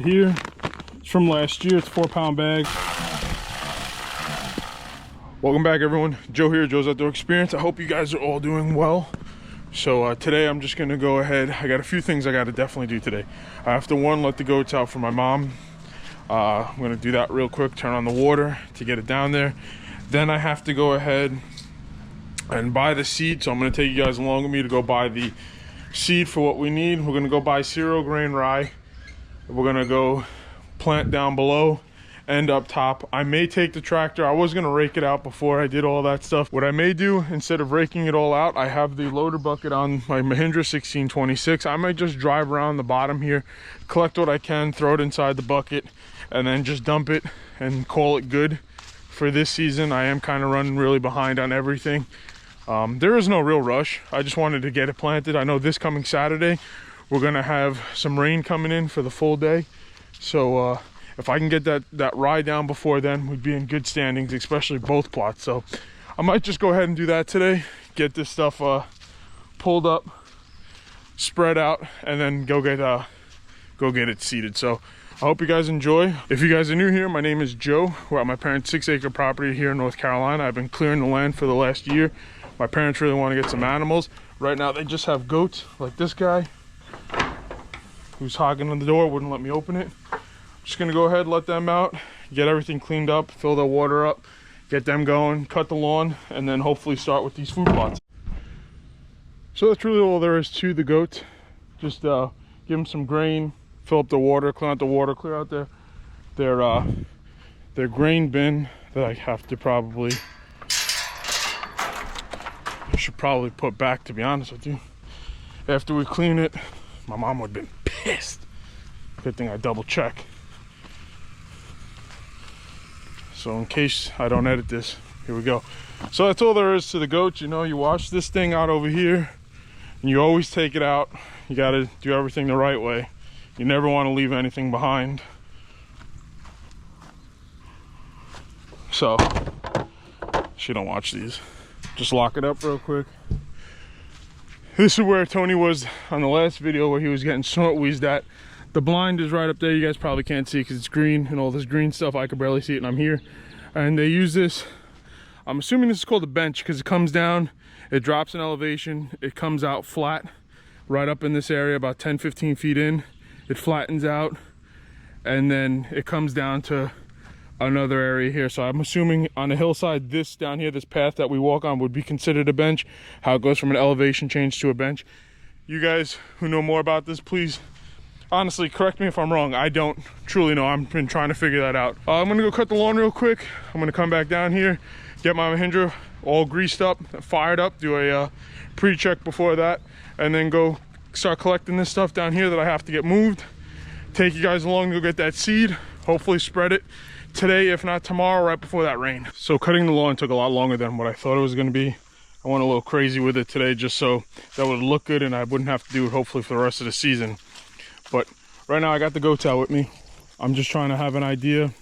here. It's from last year. It's a 4-pound bag. Welcome back, everyone. Joe here, Joe's Outdoor Experience. I hope you guys are all doing well. So today I'm just gonna go ahead. I got a few things I gotta definitely do today. I have to, one, let the goats out for my mom. I'm gonna do that real quick, turn on the water to get it down there. Then I have to go ahead and buy the seed. So I'm gonna take you guys along with me to go buy the seed for what we need. We're gonna go buy cereal grain rye. We're gonna go plant down below and up top. I may take the tractor. I was gonna rake it out before I did all that stuff. What I may do, instead of raking it all out, I have the loader bucket on my Mahindra 1626. I might just drive around the bottom here, collect what I can, throw it inside the bucket, and then just dump it and call it good for this season. I am kind of running really behind on everything. There is no real rush. I just wanted to get it planted. I know this coming Saturday, we're gonna have some rain coming in for the full day. So if I can get that rye down before then, we'd be in good standings, especially both plots. So I might just go ahead and do that today, get this stuff pulled up, spread out, and then go get it seeded. So I hope you guys enjoy. If you guys are new here, my name is Joe. We're at my parents' 6-acre property here in North Carolina. I've been clearing the land for the last year. My parents really want to get some animals. Right now they just have goats, like this guy who's hogging on the door, wouldn't let me open it. Just gonna go ahead, let them out, get everything cleaned up, fill the water up, get them going, cut the lawn, and then hopefully start with these food plots. So that's really all there is to the goats. Just give them some grain, fill up the water, clean out the water, clear out their grain bin that I have to I should probably put back, to be honest with you. After we clean it, my mom would have been pissed. Good thing I double check. So in case I don't edit this, here we go. So that's all there is to the goats. You know, you wash this thing out over here and you always take it out. You got to do everything the right way. You never want to leave anything behind. So she don't watch these. Just lock it up real quick. This is where Tony was on the last video, where he was getting snort wheezed at. The blind is right up there. You guys probably can't see because it's green and all this green stuff. I could barely see it and I'm here. And they use this, I'm assuming this is called a bench, because it comes down, it drops in elevation, it comes out flat right up in this area, about 10-15 feet in. It flattens out and then it comes down to another area here. So I'm assuming on the hillside, this down here, this path that we walk on would be considered a bench. How it goes from an elevation change to a bench. You guys who know more about this, please honestly correct me if I'm wrong. I don't truly know. I've been trying to figure that out. I'm gonna go cut the lawn real quick. I'm gonna come back down here, get my Mahindra all greased up, fired up, do a pre-check before that, and then go start collecting this stuff down here that I have to get moved. Take you guys along to go get that seed, hopefully spread it today, if not tomorrow, right before that rain. So cutting the lawn took a lot longer than what I thought it was gonna be. I went a little crazy with it today just so that would look good and I wouldn't have to do it hopefully for the rest of the season. But right now I got the goats out with me. I'm just trying to have an idea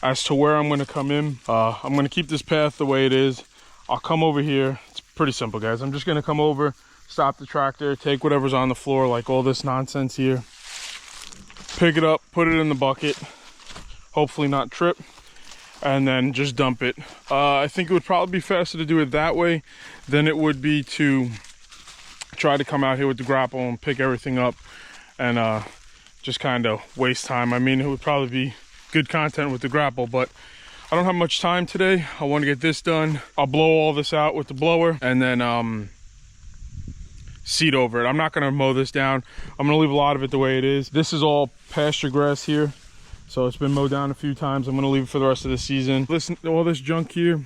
as to where I'm gonna come in. I'm gonna keep this path the way it is. I'll come over here. It's pretty simple, guys. I'm just gonna come over, stop the tractor, take whatever's on the floor, like all this nonsense here, pick it up, put it in the bucket, hopefully not trip, and then just dump it. I think it would probably be faster to do it that way than it would be to try to come out here with the grapple and pick everything up and just kind of waste time. I mean, it would probably be good content with the grapple, but I don't have much time today. I want to get this done. I'll blow all this out with the blower and then seed over it. I'm not going to mow this down. I'm going to leave a lot of it the way it is. This is all pasture grass here, so it's been mowed down a few times. I'm going to leave it for the rest of the season. Listen, all this junk here,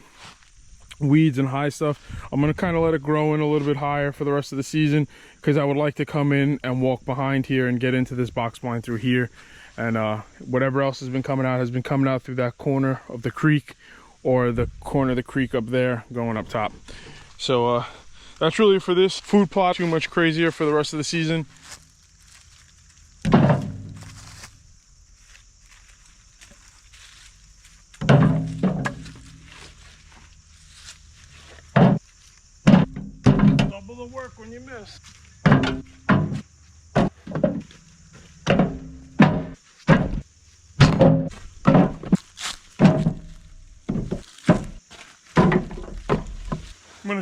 weeds and high stuff, I'm going to kind of let it grow in a little bit higher for the rest of the season, because I would like to come in and walk behind here and get into this box blind through here. And whatever else has been coming out through that corner of the creek, or the corner of the creek up there going up top. So that's really for this food plot. Too much crazier for the rest of the season. Double the work when you miss.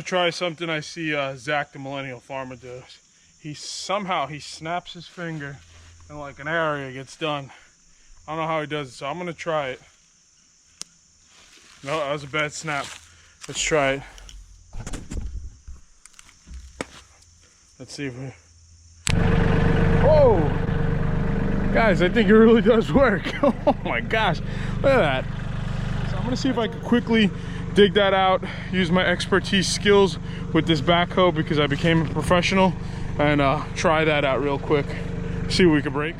gonna try something I see Zach the Millennial Farmer do. He snaps his finger and like an area gets done. I don't know how he does it, so I'm gonna try it. No, that was a bad snap. Let's try it. Let's see if we... Whoa! Guys, I think it really does work. Oh my gosh, look at that. So I'm gonna see if I can quickly dig that out, use my expertise skills with this backhoe because I became a professional, and try that out real quick. See what we can break.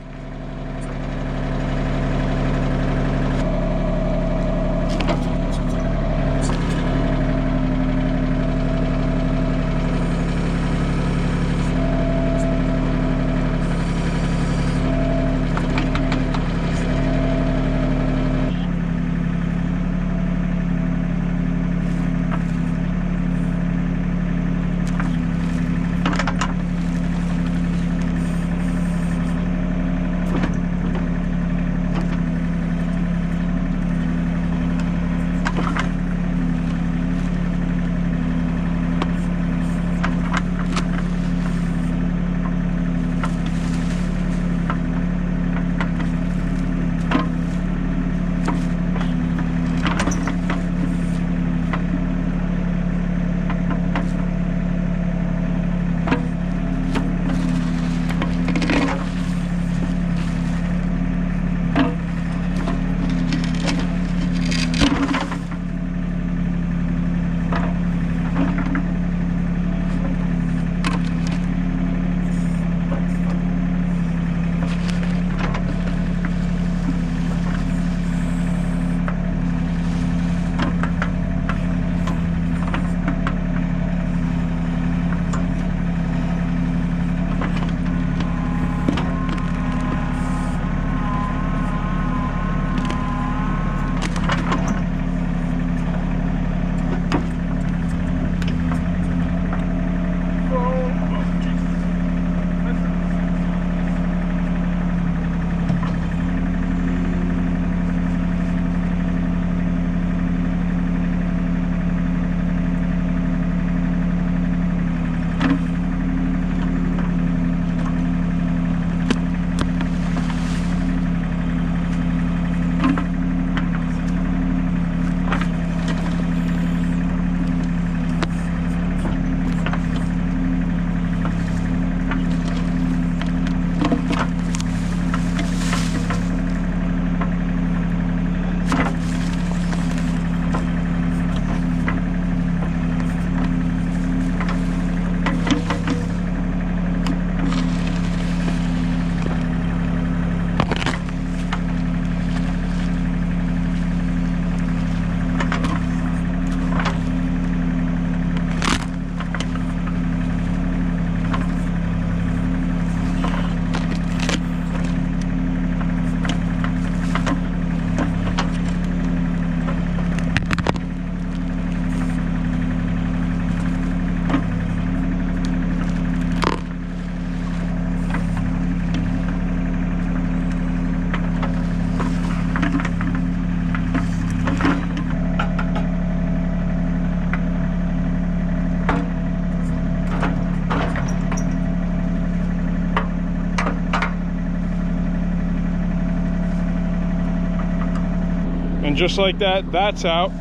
And just like that, that's out.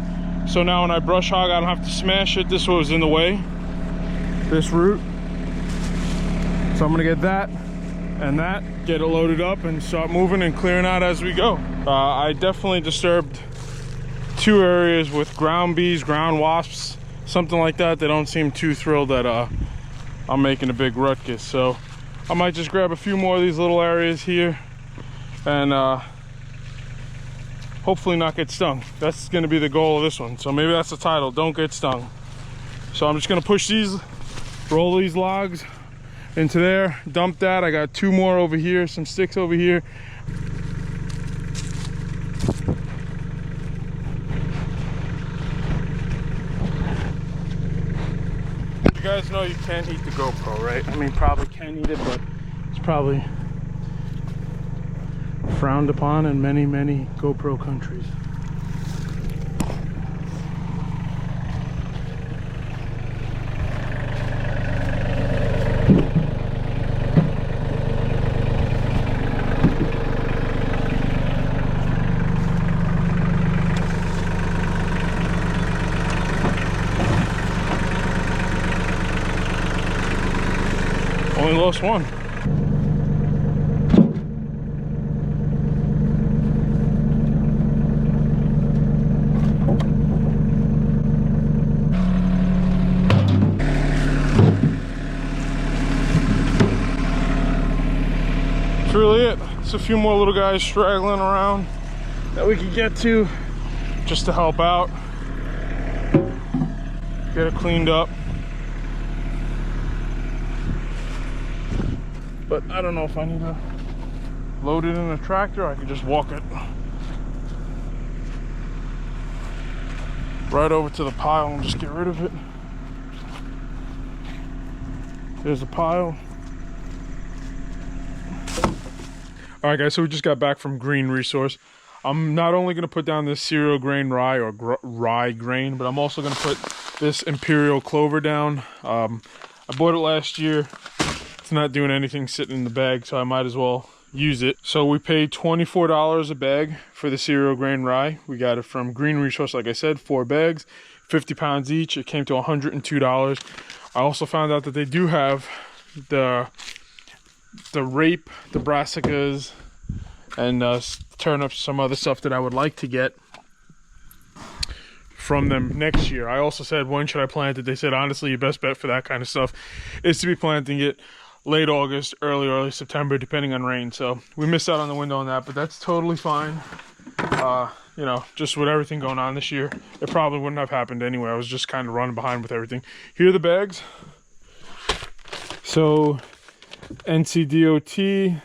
So now when I brush hog, I don't have to smash it. This was in the way, this root. So I'm gonna get that and that, get it loaded up and start moving and clearing out as we go. I definitely disturbed 2 areas with ground bees, ground wasps, something like that. They don't seem too thrilled that I'm making a big ruckus. So I might just grab a few more of these little areas here and hopefully not get stung. That's gonna be the goal of this one. So maybe that's the title, don't get stung. So I'm just gonna push these, roll these logs into there, dump that. I got 2 more over here, some sticks over here. You guys know you can't eat the GoPro, right? I mean, probably can eat it, but it's probably frowned upon in many, many GoPro countries. close one. That's really it. It's a few more little guys straggling around that we can get to just to help out, get it cleaned up. But I don't know if I need to load it in a tractor or I can just walk it right over to the pile and just get rid of it. There's the pile. All right, guys, so we just got back from Green Resource. I'm not only going to put down this Cereal Grain Rye or rye grain, but I'm also going to put this Imperial Clover down. I bought it last year. It's not doing anything sitting in the bag, so I might as well use it. So we paid $24 a bag for the Cereal Grain Rye. We got it from Green Resource, like I said, 4 bags, 50 pounds each. It came to $102. I also found out that they do have the rape, the brassicas, and turnips, some other stuff that I would like to get from them next year. I also said, when should I plant it? They said, honestly, your best bet for that kind of stuff is to be planting it late August, early September, depending on rain. So we missed out on the window on that, but that's totally fine. You know, just with everything going on this year, it probably wouldn't have happened anyway. I was just kind of running behind with everything. Here are the bags. So NCDOT,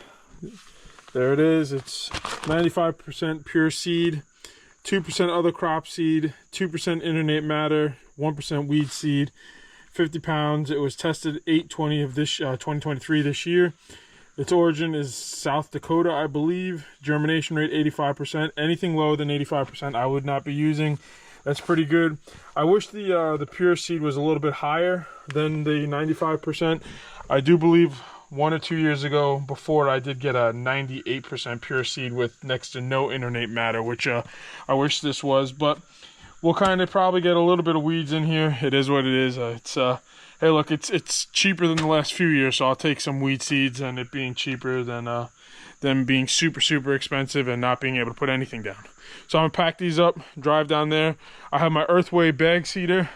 there it is. It's 95% pure seed, 2% other crop seed, 2% internet matter, 1% weed seed, 50 pounds. It was tested 8/20 of this 2023 this year. Its origin is South Dakota, I believe. Germination rate 85%. Anything lower than 85% I would not be using. That's pretty good. I wish the pure seed was a little bit higher than the 95%. I do believe 1 or 2 years ago, before, I did get a 98% pure seed with next to no internet matter, which I wish this was, but we'll kind of probably get a little bit of weeds in here. It is what it is. Hey, look, it's cheaper than the last few years, so I'll take some weed seeds and it being cheaper than being super expensive and not being able to put anything down. So I'm gonna pack these up, drive down there. I have my Earthway bag seeder.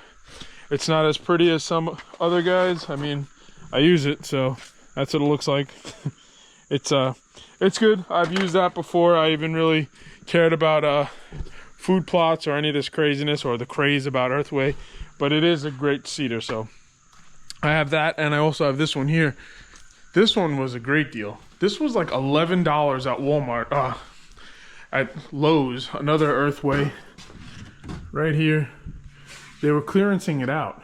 It's not as pretty as some other guys. I mean, I use it, so that's what it looks like. It's good. I've used that before. I even really cared about food plots or any of this craziness or the craze about Earthway, but it is a great seeder. So I have that, and I also have this one here. This one was a great deal. This was like $11 at Walmart, at Lowe's. Another Earthway right here. They were clearancing it out.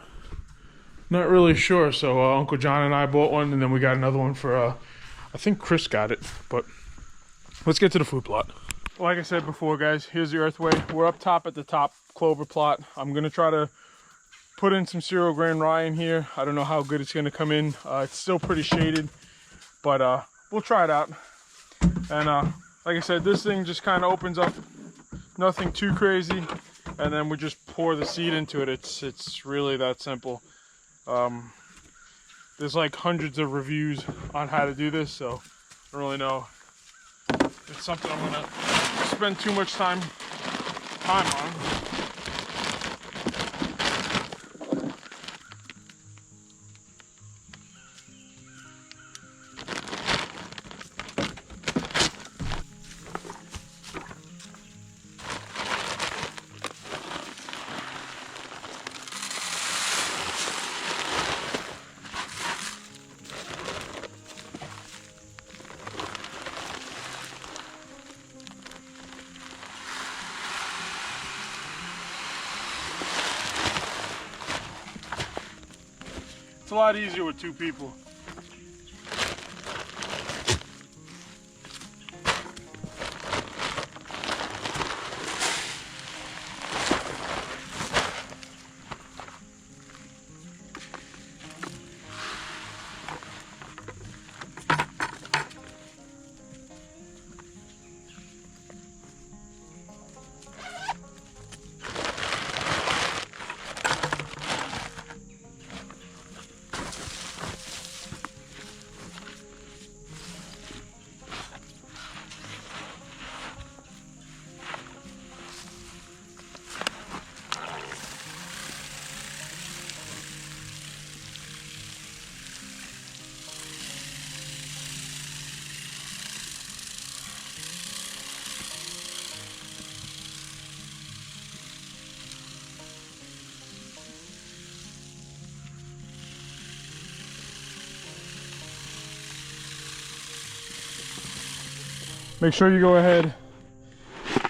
Not really sure, so Uncle John and I bought one, and then we got another one for, I think Chris got it, but let's get to the food plot. Like I said before, guys, here's the Earthway. We're up top at the top clover plot. I'm going to try to put in some Cereal Grain Rye in here. I don't know how good it's going to come in. It's still pretty shaded, but we'll try it out. And like I said, this thing just kind of opens up, nothing too crazy, and then we just pour the seed into it. It's really that simple. There's like hundreds of reviews on how to do this, so I don't really know if it's something I'm gonna spend too much time on. It's a lot easier with 2 people. make sure you go ahead,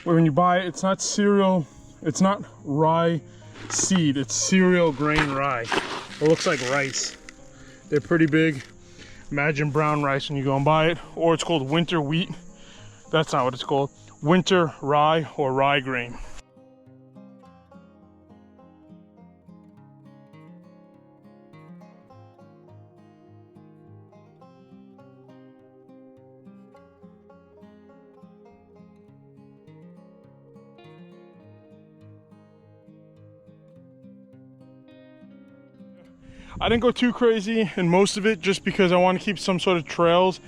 when you buy it, it's not cereal, it's not rye seed, it's cereal grain rye. It looks like rice. They're pretty big. Imagine brown rice when you go and buy it. Or it's called winter wheat. That's not what it's called. Winter rye or rye grain. I didn't go too crazy in most of it just because I want to keep some sort of trails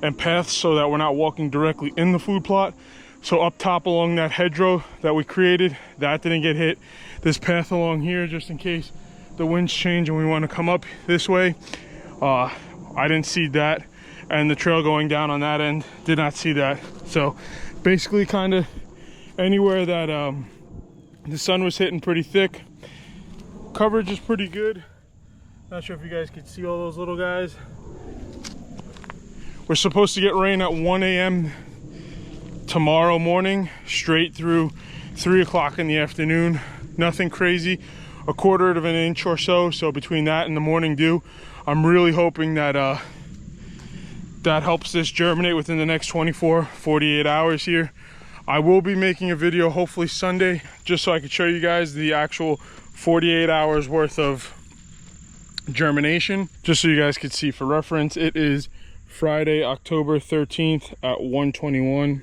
and paths so that we're not walking directly in the food plot. So up top along that hedgerow that we created, that didn't get hit. This path along here, just in case the winds change and we want to come up this way, I didn't see that. And the trail going down on that end, did not see that. So basically kind of anywhere that the sun was hitting pretty thick. Coverage is pretty good. Not sure if you guys can see all those little guys. We're supposed to get rain at 1 a.m. tomorrow morning, straight through 3 o'clock in the afternoon. Nothing crazy, a quarter of an inch or so. So between that and the morning dew, I'm really hoping that that helps this germinate within the next 24-48 hours here. I will be making a video hopefully Sunday, just so I can show you guys the actual 48 hours worth of germination, just so you guys could see for reference. It is Friday, October 13th at 1:21.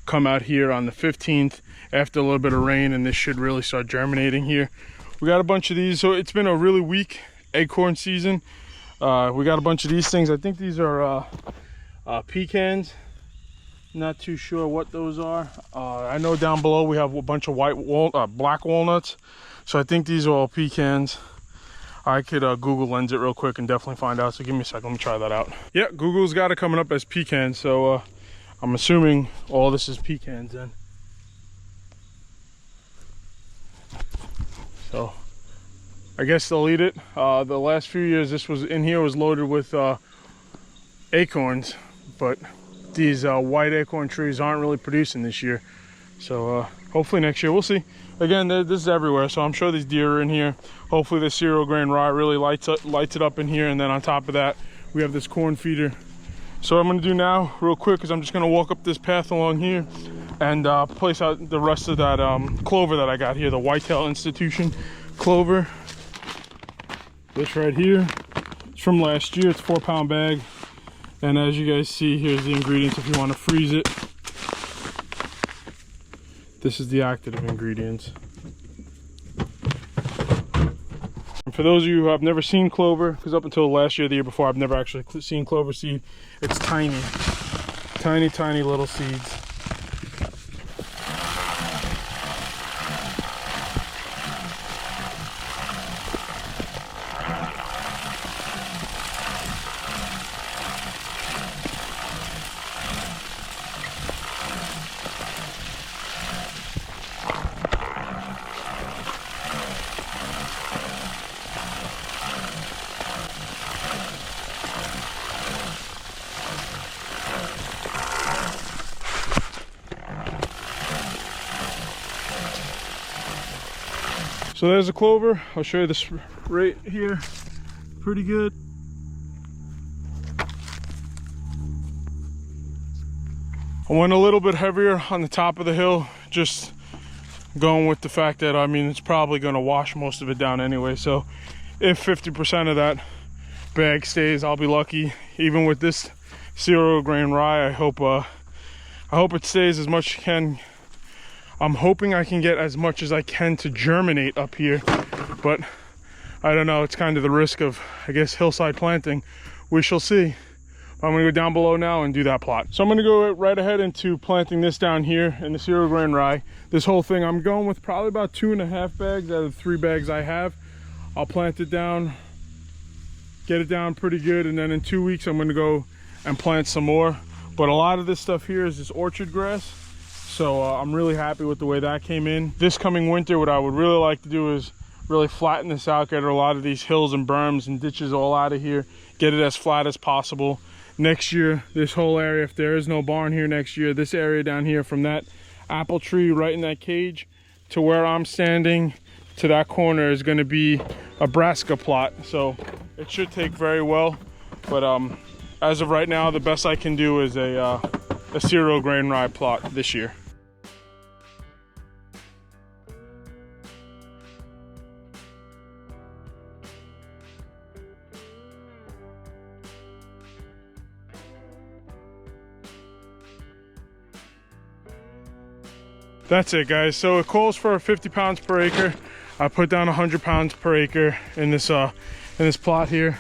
Come out here on the 15th after a little bit of rain, and this should really start germinating here. We got a bunch of these, so it's been a really weak acorn season. We got a bunch of these things. I think these are pecans. Not too sure what those are. I know down below we have a bunch of black walnuts, so I think these are all pecans. I could Google Lens it real quick and definitely find out, so give me a second, let me try that out. Yeah, Google's got it coming up as pecans, so I'm assuming all this is pecans then. So I guess they'll eat it. The last few years this was in here was loaded with acorns, but these white acorn trees aren't really producing this year. So hopefully next year, we'll see. Again, this is everywhere, so I'm sure these deer are in here. Hopefully this cereal grain rye really lights it up in here, and then on top of that, we have this corn feeder. So what I'm gonna do now, real quick, is I'm just gonna walk up this path along here and place out the rest of that clover that I got here, the Whitetail Institute Clover. This right here, it's from last year, it's a 4-pound bag. And as you guys see, here's the ingredients if you want to freeze it. This is the active ingredients. And for those of you who have never seen clover, because up until last year, the year before, I've never actually seen clover seed. It's tiny, tiny, tiny little seeds. So there's a clover. I'll show you this right here. Pretty good. I went a little bit heavier on the top of the hill, just going with the fact that, I mean, it's probably going to wash most of it down anyway. So if 50% of that bag stays, I'll be lucky. Even with this cereal grain rye, I hope it stays as much as it can. I'm hoping I can get as much as I can to germinate up here, but I don't know. It's kind of the risk of, I guess, hillside planting. We shall see. I'm gonna go down below now and do that plot. So I'm gonna go right ahead into planting this down here in the cereal grain rye. This whole thing, I'm going with probably about 2.5 bags out of the 3 bags I have. I'll plant it down, get it down pretty good, and then in 2 weeks I'm gonna go and plant some more. But a lot of this stuff here is this orchard grass. So I'm really happy with the way that came in. This coming winter, what I would really like to do is really flatten this out, get a lot of these hills and berms and ditches all out of here, get it as flat as possible. next year, this whole area, if there is no barn here next year, this area down here from that apple tree right in that cage to where I'm standing to that corner is going to be a brassica plot. So it should take very well, but as of right now, the best I can do is a cereal grain rye plot this year. That's it, guys. So it calls for 50 pounds per acre. I put down 100 pounds per acre in this plot here.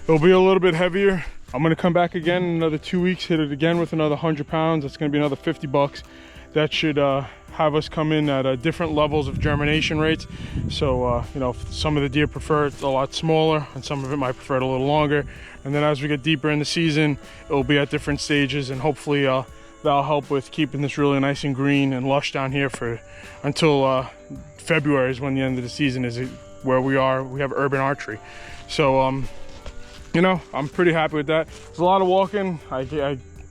It'll be a little bit heavier. I'm gonna come back again in another 2 weeks, hit it again with another 100 pounds. That's gonna be another 50 bucks. That should have us come in at different levels of germination rates. So, you know, some of the deer prefer it a lot smaller and some of it might prefer it a little longer. And then as we get deeper in the season, it'll be at different stages, and hopefully that'll help with keeping this really nice and green and lush down here for until February is when the end of the season is, where we are. We have urban archery. So, you know, I'm pretty happy with that. It's a lot of walking. I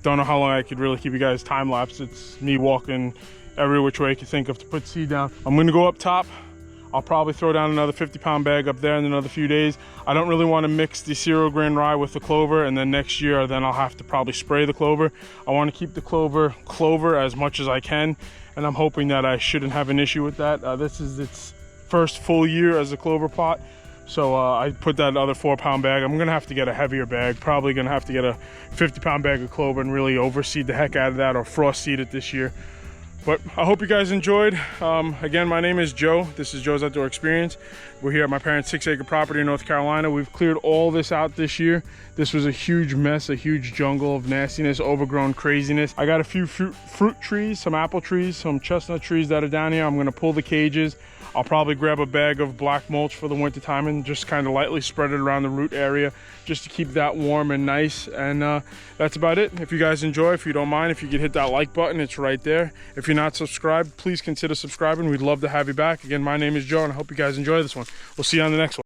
don't know how long I could really keep you guys time lapse. It's me walking every which way I could think of to put seed down. I'm gonna go up top. I'll probably throw down another 50-pound bag up there in another few days. I don't really want to mix the cereal grain rye with the clover, and then next year then I'll have to probably spray the clover. I want to keep the clover as much as I can, and I'm hoping that I shouldn't have an issue with that. This is its first full year as a clover pot, so I put that other 4-pound bag. I'm gonna have to get a heavier bag, probably gonna have to get a 50-pound bag of clover and really overseed the heck out of that, or frost seed it this year. But I hope you guys enjoyed. Again, my name is Joe. This is Joe's Outdoor Experience. We're here at my parents' 6-acre property in North Carolina. We've cleared all this out this year. This was a huge mess, a huge jungle of nastiness, overgrown craziness. I got a few fruit trees, some apple trees, some chestnut trees that are down here. I'm gonna pull the cages. I'll probably grab a bag of black mulch for the winter time and just kind of lightly spread it around the root area just to keep that warm and nice. And that's about it. If you guys enjoy, if you don't mind, if you could hit that like button, it's right there. If you're not subscribed, please consider subscribing. We'd love to have you back. Again, my name is Joe, and I hope you guys enjoy this one. We'll see you on the next one.